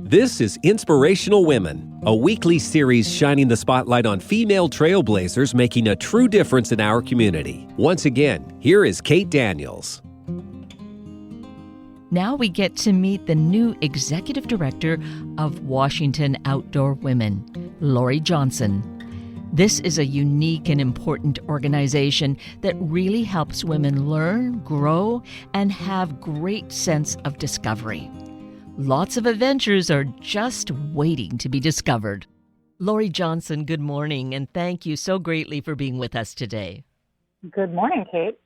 This is Inspirational Women, a weekly series shining the spotlight on female trailblazers making a true difference in our community. Once again, here is Kate Daniels. Now we get to meet the new executive director of Washington Outdoor Women, Lori Johnson. This is a unique and important organization that really helps women learn, grow, and have great sense of discovery. Lots of adventures are just waiting to be discovered. Lori Johnson, good morning, and thank you so greatly for being with us today. Good morning, Kate.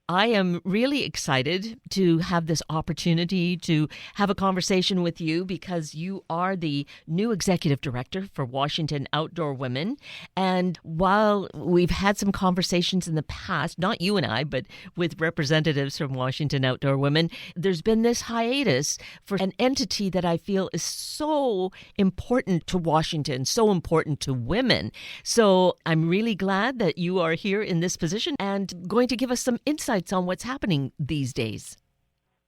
I am really excited to have this opportunity to have a conversation with you because you are the new executive director for Washington Outdoor Women. And while we've had some conversations in the past, not you and I, but with representatives from Washington Outdoor Women, there's been this hiatus for an entity that I feel is so important to Washington, so important to women. So I'm really glad that you are here in this position and going to give us some insights on what's happening these days.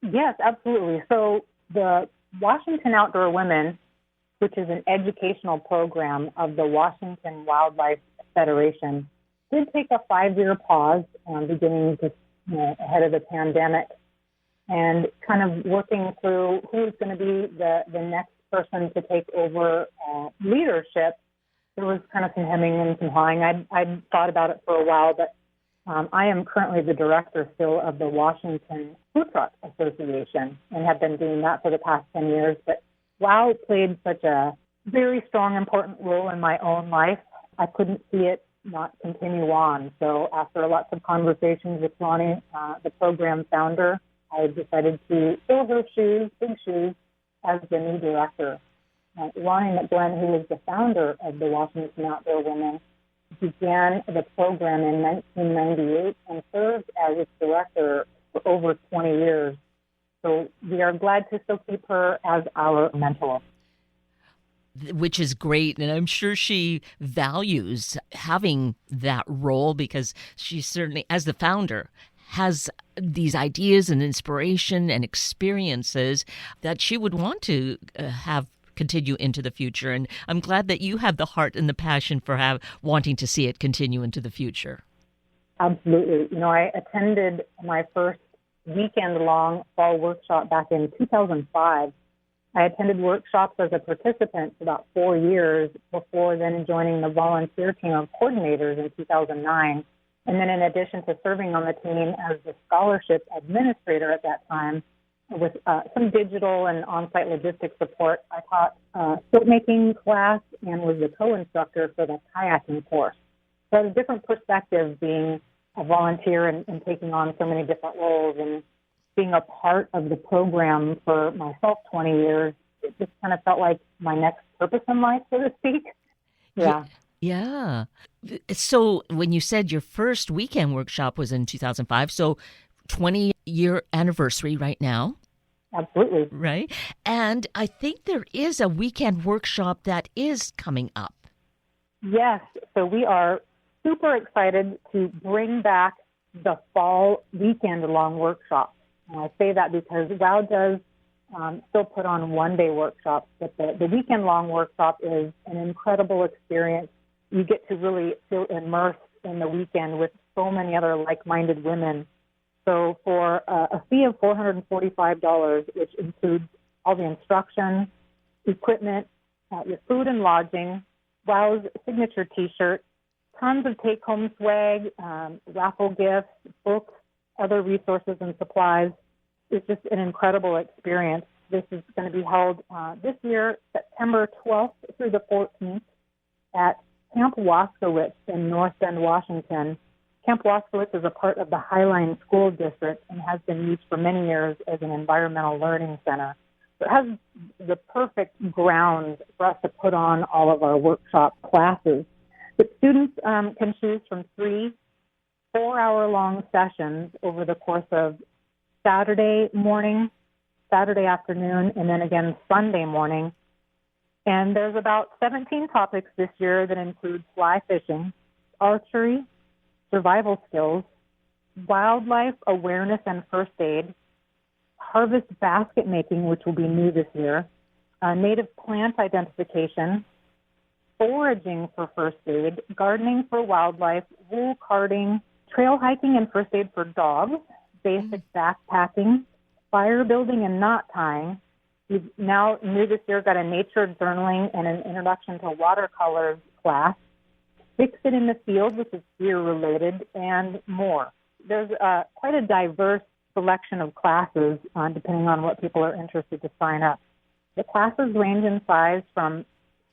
Yes, absolutely. So the Washington Outdoor Women, which is an educational program of the Washington Wildlife Federation, did take a 5-year pause beginning just ahead of the pandemic and kind of working through who's going to be the next person to take over leadership. There was kind of some hemming and some hawing. I'd thought about it for a while, but I am currently the director still of the Washington Food Truck Association and have been doing that for the past 10 years. But WOW played such a very strong, important role in my own life, I couldn't see it not continue on. So after lots of conversations with Ronnie, the program founder, I decided to fill her shoes, big shoes, as the new director. Ronnie McGlenn, who was the founder of the Washington Outdoor Women, began the program in 1998 and served as its director for over 20 years. So we are glad to still keep her as our mentor. Which is great, and I'm sure she values having that role because she certainly, as the founder, has these ideas and inspiration and experiences that she would want to have continue into the future. And I'm glad that you have the heart and the passion for wanting to see it continue into the future. Absolutely. I attended my first weekend-long fall workshop back in 2005. I attended workshops as a participant for about 4 years before then joining the volunteer team of coordinators in 2009. And then in addition to serving on the team as the scholarship administrator at that time, with some digital and on-site logistics support, I taught a silk-making class and was the co-instructor for the kayaking course. So I had a different perspective being a volunteer and taking on so many different roles and being a part of the program for myself 20 years. It just kind of felt like my next purpose in life, so to speak. Yeah. So when you said your first weekend workshop was in 2005, so 20-year anniversary right now. Absolutely. Right? And I think there is a weekend workshop that is coming up. Yes. So we are super excited to bring back the fall weekend-long workshop. And I say that because WOW does still put on one-day workshops, but the weekend-long workshop is an incredible experience. You get to really feel immersed in the weekend with so many other like-minded women. So for a fee of $445, which includes all the instruction, equipment, your food and lodging, WOW's signature T-shirt, tons of take-home swag, raffle gifts, books, other resources and supplies. It's just an incredible experience. This is going to be held this year, September 12th through the 14th at Camp Waskowitz in North Bend, Washington. Camp Waskowitz is a part of the Highline School District and has been used for many years as an environmental learning center. So it has the perfect grounds for us to put on all of our workshop classes. But students can choose from 3 4-hour-long sessions over the course of Saturday morning, Saturday afternoon, and then again Sunday morning. And there's about 17 topics this year that include fly fishing, archery, survival skills, wildlife awareness and first aid, harvest basket making, which will be new this year, native plant identification, foraging for first aid, gardening for wildlife, wool carding, trail hiking and first aid for dogs, basic backpacking, fire building and knot tying. We've now, new this year, got a nature journaling and an introduction to watercolors class, fix it in the field, which is gear-related, and more. There's quite a diverse selection of classes, depending on what people are interested to sign up. The classes range in size from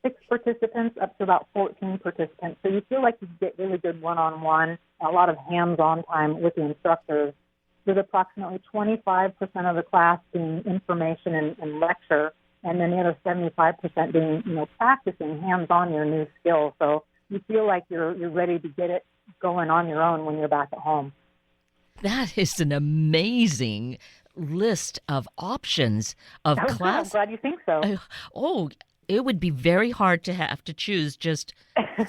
6 participants up to about 14 participants. So you feel like you get really good one-on-one, a lot of hands-on time with the instructors, with approximately 25% of the class being information and lecture, and then the other 75% being, practicing hands-on your new skills. So you feel like you're ready to get it going on your own when you're back at home. That is an amazing list of options of class. I'm glad you think so. It would be very hard to have to choose just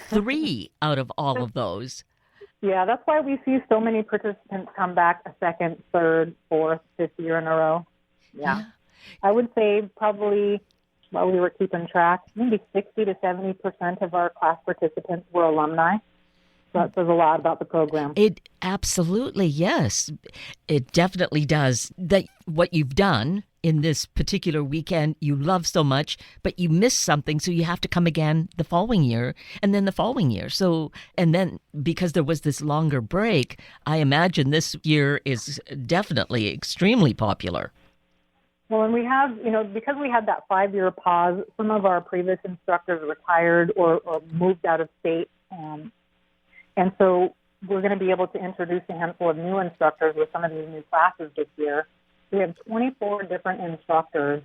3 out of all of those. Yeah, that's why we see so many participants come back a second, third, fourth, fifth year in a row. Yeah. I would say probably, while we were keeping track, maybe 60 to 70% of our class participants were alumni. So that says a lot about the program. It absolutely, yes. It definitely does. That what you've done in this particular weekend, you love so much, but you missed something, so you have to come again the following year, and then the following year. So, and then because there was this longer break, I imagine this year is definitely extremely popular. Well, and we have, because we had that 5-year pause, some of our previous instructors retired or moved out of state. And so we're going to be able to introduce a handful of new instructors with some of these new classes this year. We have 24 different instructors,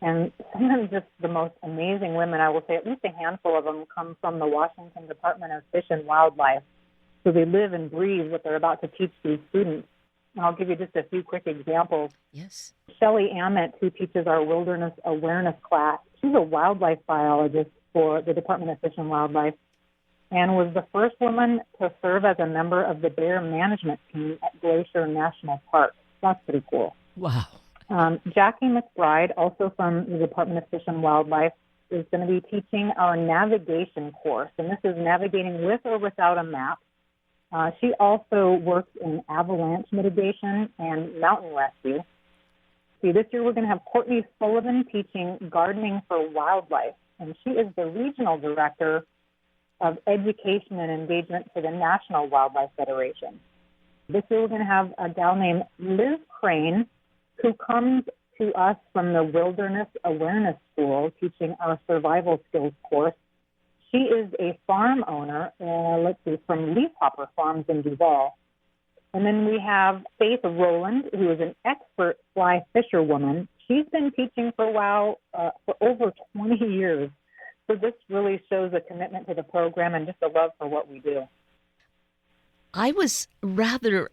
and some of them just the most amazing women. I will say at least a handful of them come from the Washington Department of Fish and Wildlife. So they live and breathe what they're about to teach these students. And I'll give you just a few quick examples. Yes. Shelley Ammett, who teaches our wilderness awareness class, she's a wildlife biologist for the Department of Fish and Wildlife, and was the first woman to serve as a member of the bear management team at Glacier National Park. That's pretty cool. Wow. Jackie McBride, also from the Department of Fish and Wildlife, is going to be teaching our navigation course, and this is navigating with or without a map. She also works in avalanche mitigation and mountain rescue. See, this year we're going to have Courtney Sullivan teaching gardening for wildlife, and she is the regional director of education and engagement for the National Wildlife Federation. This year we're going to have a gal named Liz Crane, who comes to us from the Wilderness Awareness School, teaching our survival skills course. She is a farm owner, from Leafhopper Farms in Duval. And then we have Faith Rowland, who is an expert fly fisherwoman. She's been teaching for for over 20 years. So this really shows a commitment to the program and just a love for what we do. I was rather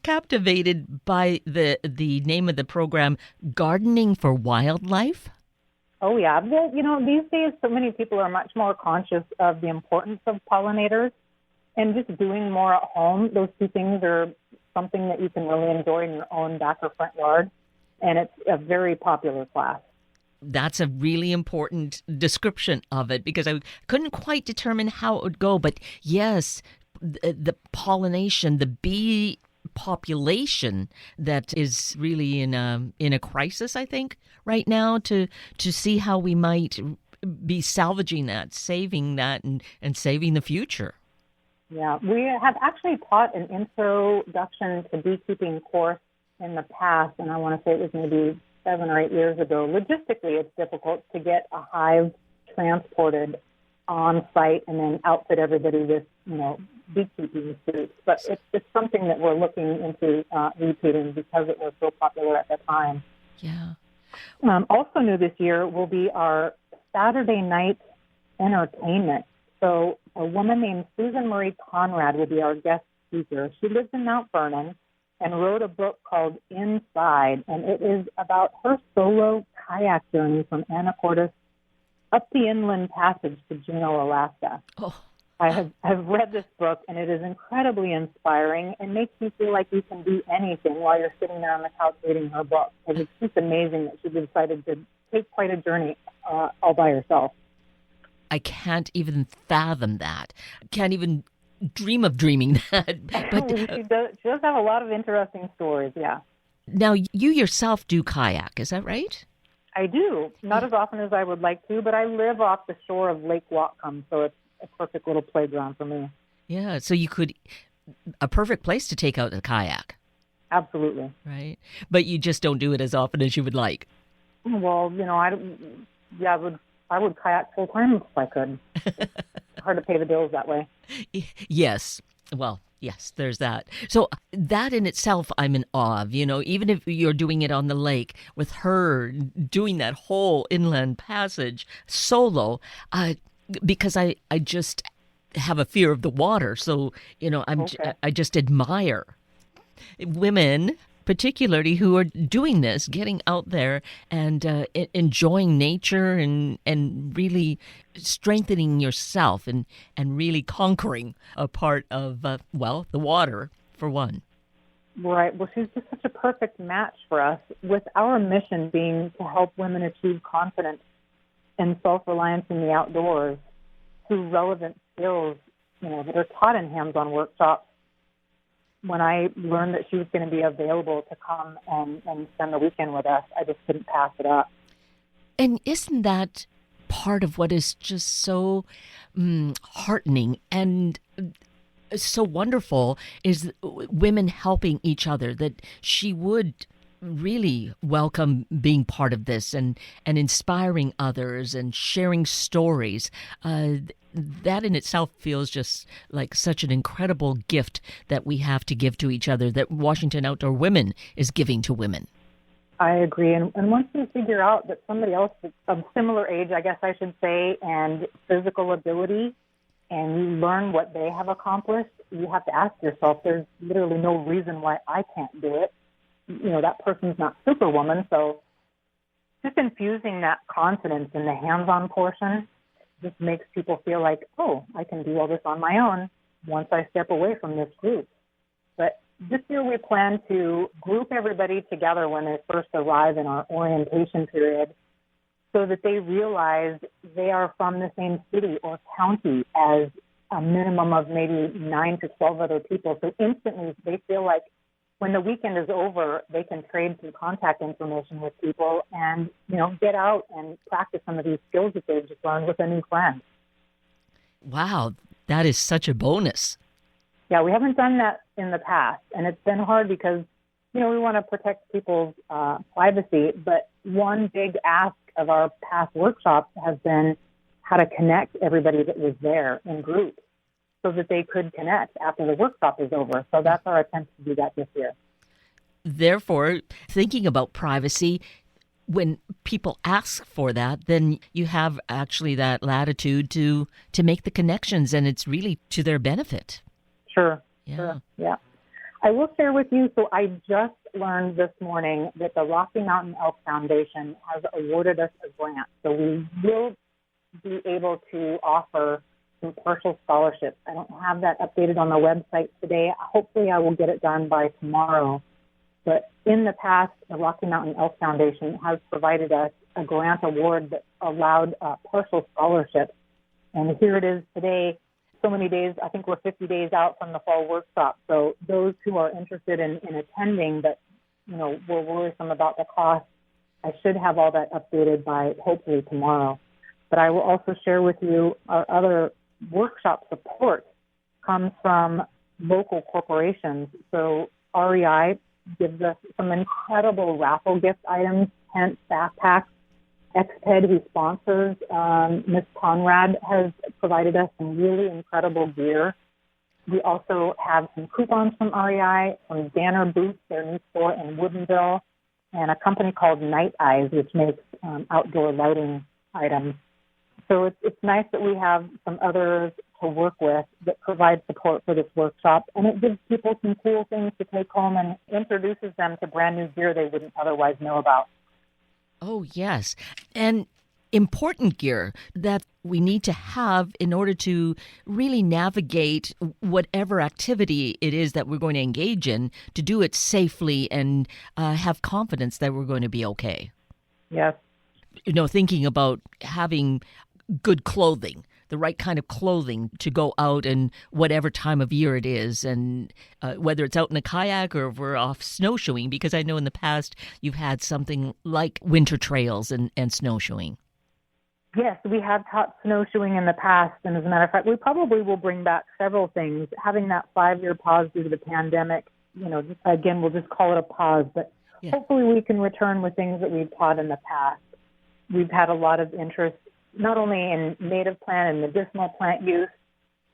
captivated by the name of the program, Gardening for Wildlife. Oh, yeah. Well, these days so many people are much more conscious of the importance of pollinators and just doing more at home. Those two things are something that you can really enjoy in your own back or front yard, and it's a very popular class. That's a really important description of it because I couldn't quite determine how it would go. But yes, the pollination, the bee population that is really in a crisis, I think, right now to see how we might be salvaging that, saving that, and saving the future. Yeah, we have actually taught an introduction to beekeeping course in the past, and I want to say it was maybe 7 or 8 years ago. Logistically, it's difficult to get a hive transported on site and then outfit everybody with, beekeeping suits. But it's something that we're looking into repeating because it was so popular at the time. Yeah. Also new this year will be our Saturday night entertainment. So a woman named Susan Marie Conrad will be our guest speaker. She lives in Mount Vernon and wrote a book called Inside, and it is about her solo kayak journey from Anacortes up the inland passage to Juneau, Alaska. Oh. I've read this book, and it is incredibly inspiring and makes you feel like you can do anything while you're sitting there on the couch reading her book. Because it's just amazing that she decided to take quite a journey all by herself. I can't even fathom that. Can't even dream of dreaming that. But She does have a lot of interesting stories, yeah. now you yourself do kayak, is that right? I do. Not as often as I would like to, but I live off the shore of Lake Whatcom, so it's a perfect little playground for me. Yeah, so a perfect place to take out a kayak. Absolutely. Right. But you just don't do it as often as you would like. Well, I would kayak full time if I could. It's hard to pay the bills that way. Yes. Well, yes, there's that. So that in itself, I'm in awe of, even if you're doing it on the lake with her doing that whole inland passage solo, because I just have a fear of the water. So, I just admire women, particularly who are doing this, getting out there and enjoying nature and really strengthening yourself and really conquering a part of, the water, for one. Right. Well, she's just such a perfect match for us, with our mission being to help women achieve confidence and self-reliance in the outdoors through relevant skills, that are taught in hands-on workshops. When I learned that she was going to be available to come and spend the weekend with us, I just couldn't pass it up. And isn't that part of what is just so heartening and so wonderful, is women helping each other, that she would really welcome being part of this and inspiring others and sharing stories. That in itself feels just like such an incredible gift that we have to give to each other, that Washington Outdoor Women is giving to women. I agree. And once you figure out that somebody else of similar age, I guess I should say, and physical ability, and you learn what they have accomplished, you have to ask yourself, there's literally no reason why I can't do it. That person's not Superwoman. So just infusing that confidence in the hands-on portion just makes people feel like, oh, I can do all this on my own once I step away from this group. But this year we plan to group everybody together when they first arrive in our orientation period, so that they realize they are from the same city or county as a minimum of maybe 9 to 12 other people. So instantly they feel like when the weekend is over, they can trade some contact information with people and, get out and practice some of these skills that they've just learned with a new friend. Wow, that is such a bonus. Yeah, we haven't done that in the past, and it's been hard because, we want to protect people's privacy, but one big ask of our past workshops has been how to connect everybody that was there in groups so that they could connect after the workshop is over. So that's our attempt to do that this year. Therefore, thinking about privacy, when people ask for that, then you have actually that latitude to make the connections, and it's really to their benefit. Sure. Yeah. Sure. Yeah. I will share with you, so I just learned this morning that the Rocky Mountain Elk Foundation has awarded us a grant. So we will be able to offer some partial scholarships. I don't have that updated on the website today. Hopefully I will get it done by tomorrow. But in the past, the Rocky Mountain Elk Foundation has provided us a grant award that allowed partial scholarships. And here it is today. So many days, I think we're 50 days out from the fall workshop. So those who are interested in attending but, were worrisome about the cost, I should have all that updated by hopefully tomorrow. But I will also share with you our other workshop support comes from local corporations. So REI gives us some incredible raffle gift items, tents, backpacks. XPED, who sponsors Ms. Conrad, has provided us some really incredible gear. We also have some coupons from REI, from Danner Boots, their new store in Woodinville, and a company called Night Eyes, which makes outdoor lighting items. So it's nice that we have some others to work with that provide support for this workshop, and it gives people some cool things to take home and introduces them to brand new gear they wouldn't otherwise know about. Oh, yes. And important gear that we need to have in order to really navigate whatever activity it is that we're going to engage in, to do it safely and have confidence that we're going to be okay. Yes. Thinking about having good clothing, the right kind of clothing to go out and whatever time of year it is, and whether it's out in a kayak or if we're off snowshoeing, because I know in the past you've had something like winter trails and snowshoeing. Yes, we have taught snowshoeing in the past, and as a matter of fact, we probably will bring back several things. Having that 5-year pause due to the pandemic, again, we'll just call it a pause, but hopefully we can return with things that we've taught in the past. We've had a lot of interest not only in native plant and medicinal plant use,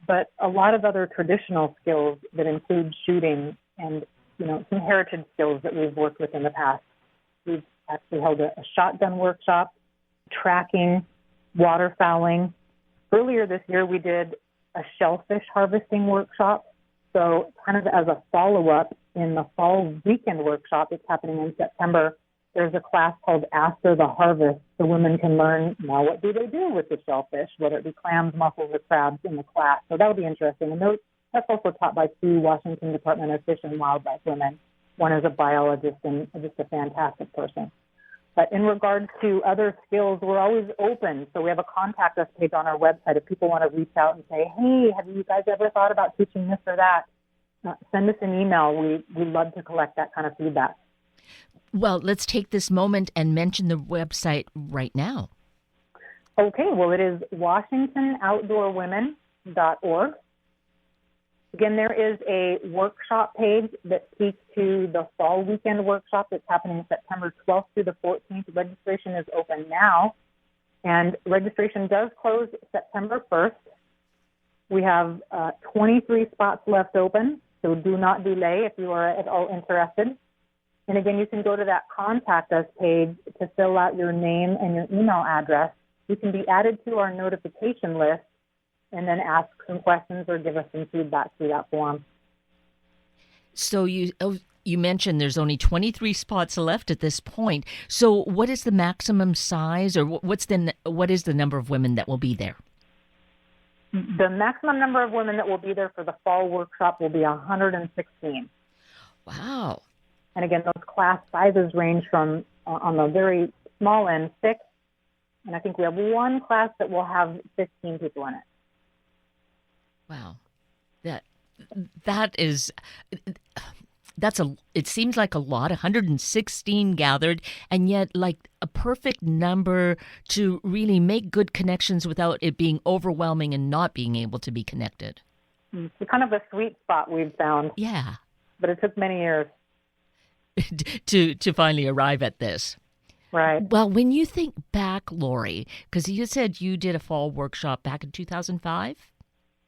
but a lot of other traditional skills that include shooting and, some heritage skills that we've worked with in the past. We've actually held a shotgun workshop, tracking, waterfowling. Earlier this year, we did a shellfish harvesting workshop. So kind of as a follow-up in the fall weekend workshop, it's happening in September, there's a class called After the Harvest, so women can learn now what do they do with the shellfish, whether it be clams, mussels, or crabs in the class. So that'll be interesting. And that's also taught by 2 Washington Department of Fish and Wildlife women. One is a biologist and just a fantastic person. But in regards to other skills, we're always open. So we have a contact us page on our website if people want to reach out and say, hey, have you guys ever thought about teaching this or that? Send us an email. We love to collect that kind of feedback. Well, let's take this moment and mention the website right now. Okay, well, it is WashingtonOutdoorWomen.org. Again, there is a workshop page that speaks to the fall weekend workshop that's happening September 12th through the 14th. Registration is open now, and registration does close September 1st. We have 23 spots left open, so do not delay if you are at all interested. And again, you can go to that Contact Us page to fill out your name and your email address. You can be added to our notification list and then ask some questions or give us some feedback through that form. So you mentioned there's only 23 spots left at this point. So what is the maximum size, or what is the number of women that will be there? The maximum number of women that will be there for the fall workshop will be 116. Wow. And again, those class sizes range from, on the very small end, 6, and I think we have one class that will have 15 people in it. Wow. It seems like a lot, 116 gathered, and yet like a perfect number to really make good connections without it being overwhelming and not being able to be connected. It's kind of a sweet spot we've found. Yeah. But it took many years. to finally arrive at this. Right. Well, when you think back, Lori, because you said you did a fall workshop back in 2005?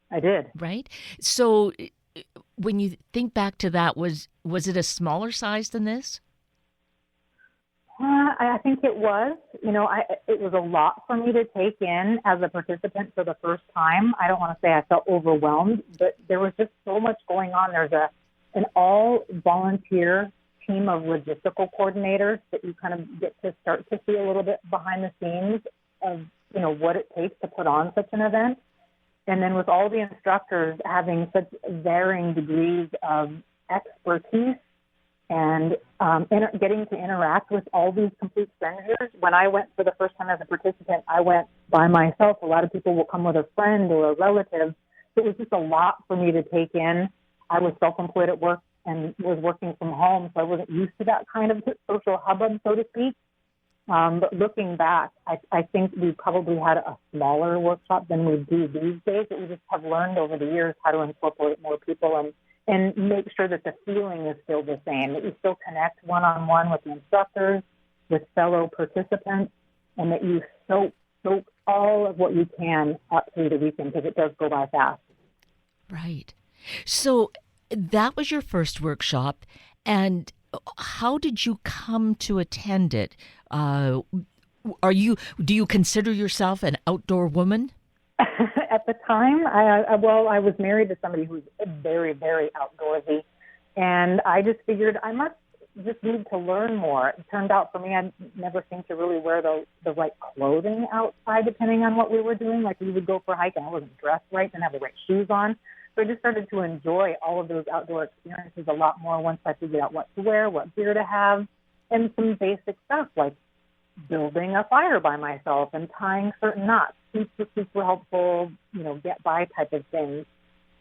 I did. Right? So when you think back to that, was it a smaller size than this? I think it was. It was a lot for me to take in as a participant for the first time. I don't want to say I felt overwhelmed, but there was just so much going on. There's an all-volunteer team of logistical coordinators that you kind of get to start to see a little bit behind the scenes of, what it takes to put on such an event. And then with all the instructors having such varying degrees of expertise and getting to interact with all these complete strangers. When I went for the first time as a participant, I went by myself. A lot of people will come with a friend or a relative. It was just a lot for me to take in. I was self-employed at work and was working from home, so I wasn't used to that kind of social hubbub, so to speak. But looking back, I think we probably had a smaller workshop than we do these days. But we just have learned over the years how to incorporate more people and make sure that the feeling is still the same, that you still connect one-on-one with the instructors, with fellow participants, and that you soak all of what you can up through the weekend, because it does go by fast. Right. So that was your first workshop, and how did you come to attend it? Do you consider yourself an outdoor woman? At the time, I was married to somebody who's very, very outdoorsy, and I just figured I must just need to learn more. It turned out for me, I never seemed to really wear the right clothing outside, depending on what we were doing. Like we would go for a hike and I wasn't dressed right, didn't have the right shoes on. So I just started to enjoy all of those outdoor experiences a lot more once I figured out what to wear, what gear to have, and some basic stuff like building a fire by myself and tying certain knots. Super helpful, get by type of things.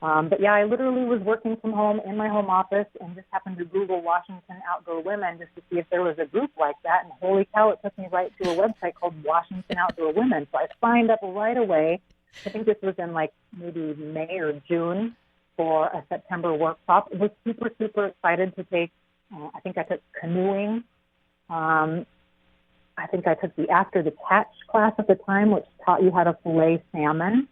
But yeah, I literally was working from home in my home office and just happened to Google Washington Outdoor Women just to see if there was a group like that. And holy cow, it took me right to a website called Washington Outdoor Women. So I signed up right away. I think this was in like maybe May or June for a September workshop. I was super, super excited to take, I think I took canoeing. I think I took the After the Catch class at the time, which taught you how to fillet salmon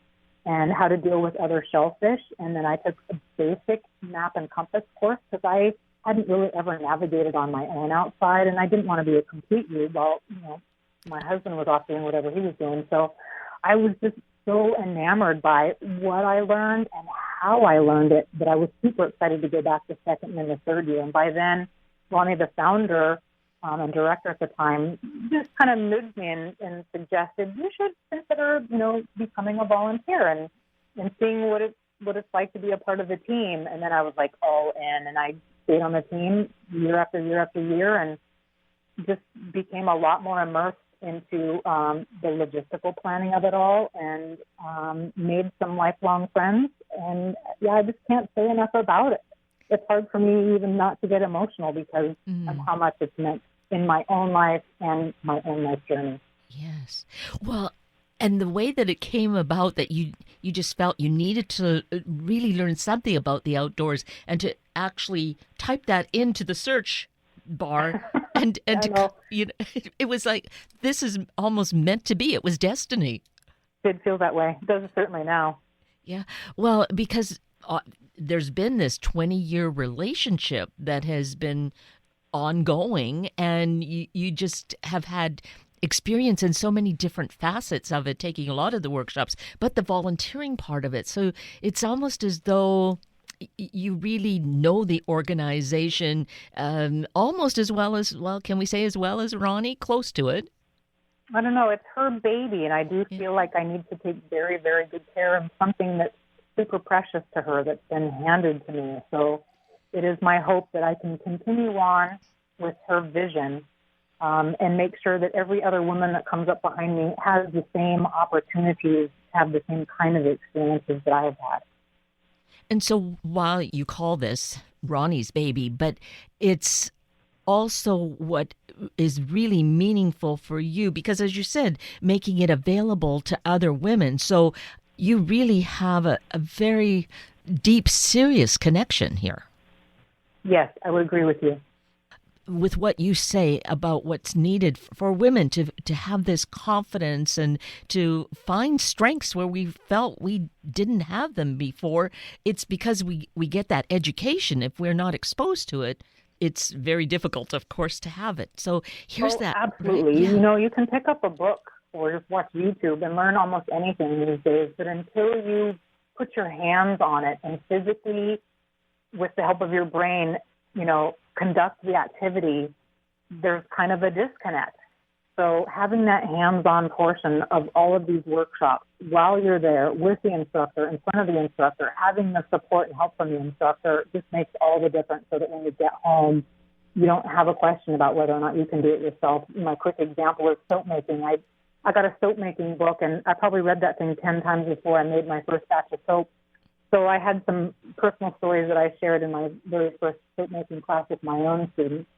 and how to deal with other shellfish. And then I took a basic map and compass course because I hadn't really ever navigated on my own outside, and I didn't want to be a complete noob while, my husband was off doing whatever he was doing. So I was just so enamored by what I learned and how I learned it that I was super excited to go back the second and the third year. And by then, Ronnie, the founder and director at the time, just kind of nudged me and suggested you should consider, becoming a volunteer and seeing what it's like to be a part of the team. And then I was like all in, and I stayed on the team year after year after year, and just became a lot more immersed into the logistical planning of it all, and made some lifelong friends. And yeah, I just can't say enough about it. It's hard for me even not to get emotional because of how much it's meant in my own life and my own life journey. Yes. Well, and the way that it came about that you just felt you needed to really learn something about the outdoors and to actually type that into the search bar and it was like, this is almost meant to be. It was destiny. It feels that way. It does certainly now. Yeah. Well, because there's been this 20-year relationship that has been ongoing, and you just have had experience in so many different facets of it, taking a lot of the workshops, but the volunteering part of it. So it's almost as though you really know the organization almost as well as, can we say as well as Ronnie? Close to it. I don't know. It's her baby, and I do feel like I need to take very, very good care of something that's super precious to her that's been handed to me. So it is my hope that I can continue on with her vision and make sure that every other woman that comes up behind me has the same opportunities, have the same kind of experiences that I have had. And so while you call this Ronnie's baby, but it's also what is really meaningful for you, because as you said, making it available to other women. So you really have a very deep, serious connection here. Yes, I would agree with you. With what you say about what's needed for women to have this confidence and to find strengths where we felt we didn't have them before, it's because we get that education. If we're not exposed to it, it's very difficult, of course, to have it. So here's that. Absolutely. Right? Yeah. You can pick up a book or just watch YouTube and learn almost anything these days, but until you put your hands on it and physically, with the help of your brain, conduct the activity, there's kind of a disconnect. So having that hands-on portion of all of these workshops while you're there with the instructor, in front of the instructor, having the support and help from the instructor just makes all the difference so that when you get home, you don't have a question about whether or not you can do it yourself. My quick example is soap making. I got a soap making book, and I probably read that thing 10 times before I made my first batch of soap. So I had some personal stories that I shared in my very first soap making class with my own students.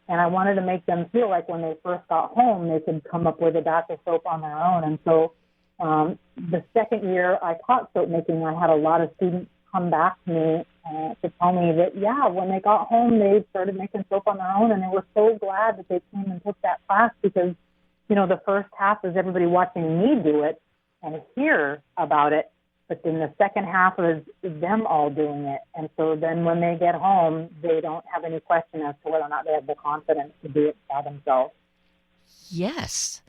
And I wanted to make them feel like when they first got home, they could come up with a batch of soap on their own. And so the second year I taught soap making, I had a lot of students come back to me to tell me that, when they got home, they started making soap on their own. And they were so glad that they came and took that class because, the first half is everybody watching me do it and hear about it. But then the second half is them all doing it. And so then when they get home, they don't have any question as to whether or not they have the confidence to do it by themselves. Yes,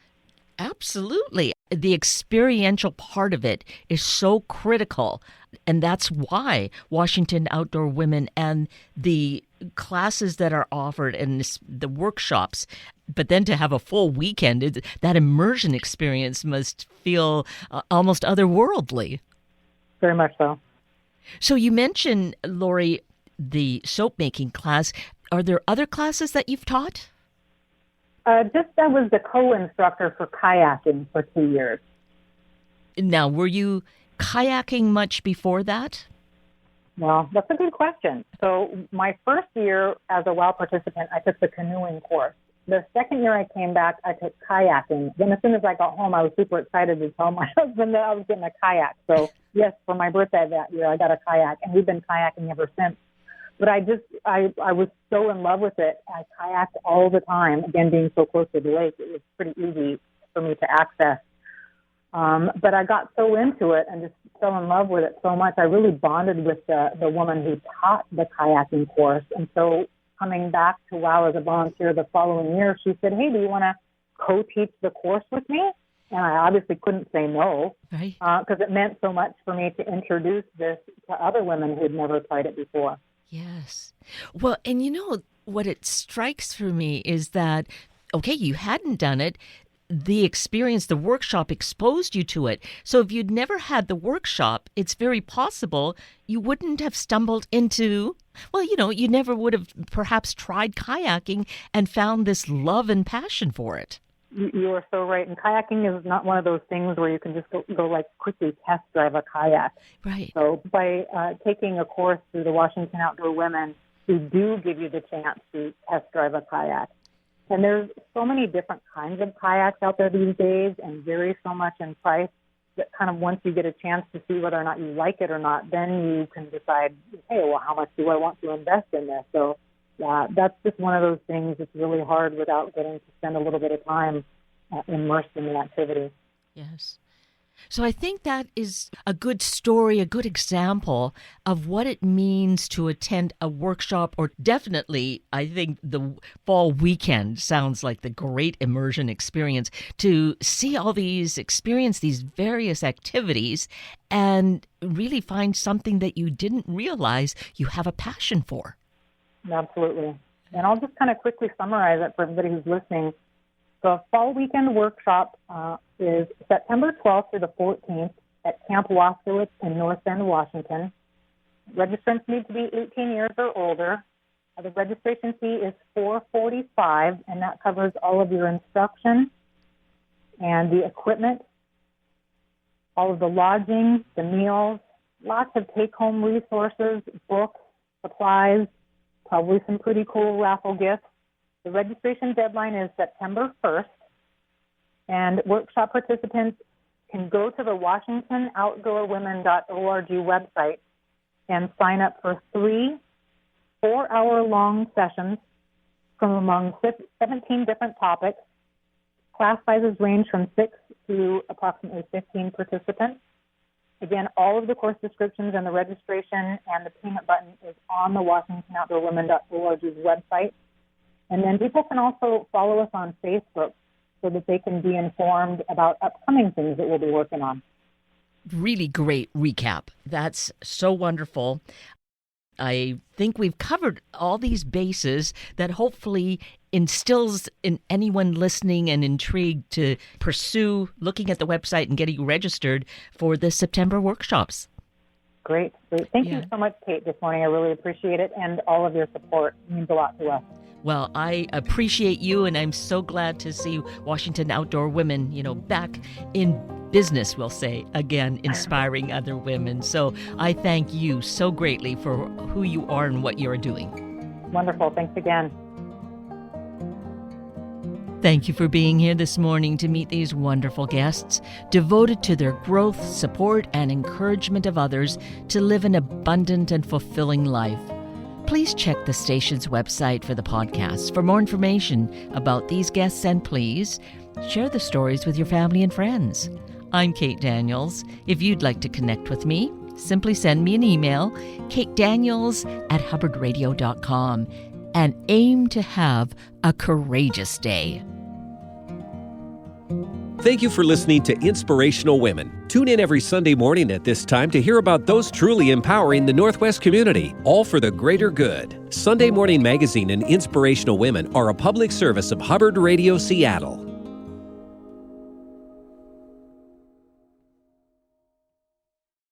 absolutely. The experiential part of it is so critical. And that's why Washington Outdoor Women and the classes that are offered and the workshops, but then to have a full weekend, that immersion experience must feel almost otherworldly. Very much so. So you mentioned, Lori, the soap making class. Are there other classes that you've taught? I was the co-instructor for kayaking for 2 years. Now, were you kayaking much before that? Well, that's a good question. So my first year as a WOW participant, I took the canoeing course. The second year I came back, I took kayaking. Then as soon as I got home, I was super excited to tell my husband that I was getting a kayak. So yes, for my birthday that year, I got a kayak, and we've been kayaking ever since. But I was so in love with it. I kayaked all the time. Again, being so close to the lake, it was pretty easy for me to access. But I got so into it and just fell in love with it so much. I really bonded with the woman who taught the kayaking course. And so coming back to WOW as a volunteer the following year, she said, hey, do you want to co-teach the course with me? And I obviously couldn't say no, Right. Because it meant so much for me to introduce this to other women who had never tried it before. Yes. Well, and you know, what it strikes for me is that, okay, you hadn't done it. The experience, the workshop exposed you to it. So if you'd never had the workshop, it's very possible you wouldn't have stumbled into, well, you know, you never would have perhaps tried kayaking and found this love and passion for it. You are so right. And kayaking is not one of those things where you can just go like quickly test drive a kayak. Right. So by taking a course through the Washington Outdoor Women, we do give you the chance to test drive a kayak. And there's so many different kinds of kayaks out there these days and vary so much in price that kind of once you get a chance to see whether or not you like it or not, then you can decide, hey, well, how much do I want to invest in this? So that's just one of those things that's really hard without getting to spend a little bit of time immersed in the activity. Yes. So I think that is a good story, a good example of what it means to attend a workshop, or definitely, I think the fall weekend sounds like the great immersion experience, to see all these, experience these various activities and really find something that you didn't realize you have a passion for. Absolutely. And I'll just kind of quickly summarize it for everybody who's listening. The Fall Weekend Workshop is September 12th through the 14th at Camp Waskowitz in North Bend, Washington. Registrants need to be 18 years or older. The registration fee is $445, and that covers all of your instruction and the equipment, all of the lodging, the meals, lots of take-home resources, books, supplies, probably some pretty cool raffle gifts. The registration deadline is September 1st, and workshop participants can go to the WashingtonOutdoorWomen.org website and sign up for 3 4-hour-long sessions from among 17 different topics. Class sizes range from 6 to approximately 15 participants. Again, all of the course descriptions and the registration and the payment button is on the WashingtonOutdoorWomen.org website. And then people can also follow us on Facebook so that they can be informed about upcoming things that we'll be working on. Really great recap. That's so wonderful. I think we've covered all these bases that hopefully instills in anyone listening and intrigued to pursue looking at the website and getting registered for the September workshops. Great. Thank you so much, Kate, this morning. I really appreciate it, and all of your support. It means a lot to us. Well, I appreciate you, and I'm so glad to see Washington Outdoor Women, back in business, we'll say, again, inspiring other women. So I thank you so greatly for who you are and what you're doing. Wonderful. Thanks again. Thank you for being here this morning to meet these wonderful guests, devoted to their growth, support, and encouragement of others to live an abundant and fulfilling life. Please check the station's website for the podcast for more information about these guests, and please share the stories with your family and friends. I'm Kate Daniels. If you'd like to connect with me, simply send me an email, katedaniels@hubbardradio.com, and aim to have a courageous day. Thank you for listening to Inspirational Women. Tune in every Sunday morning at this time to hear about those truly empowering the Northwest community, all for the greater good. Sunday Morning Magazine and Inspirational Women are a public service of Hubbard Radio Seattle.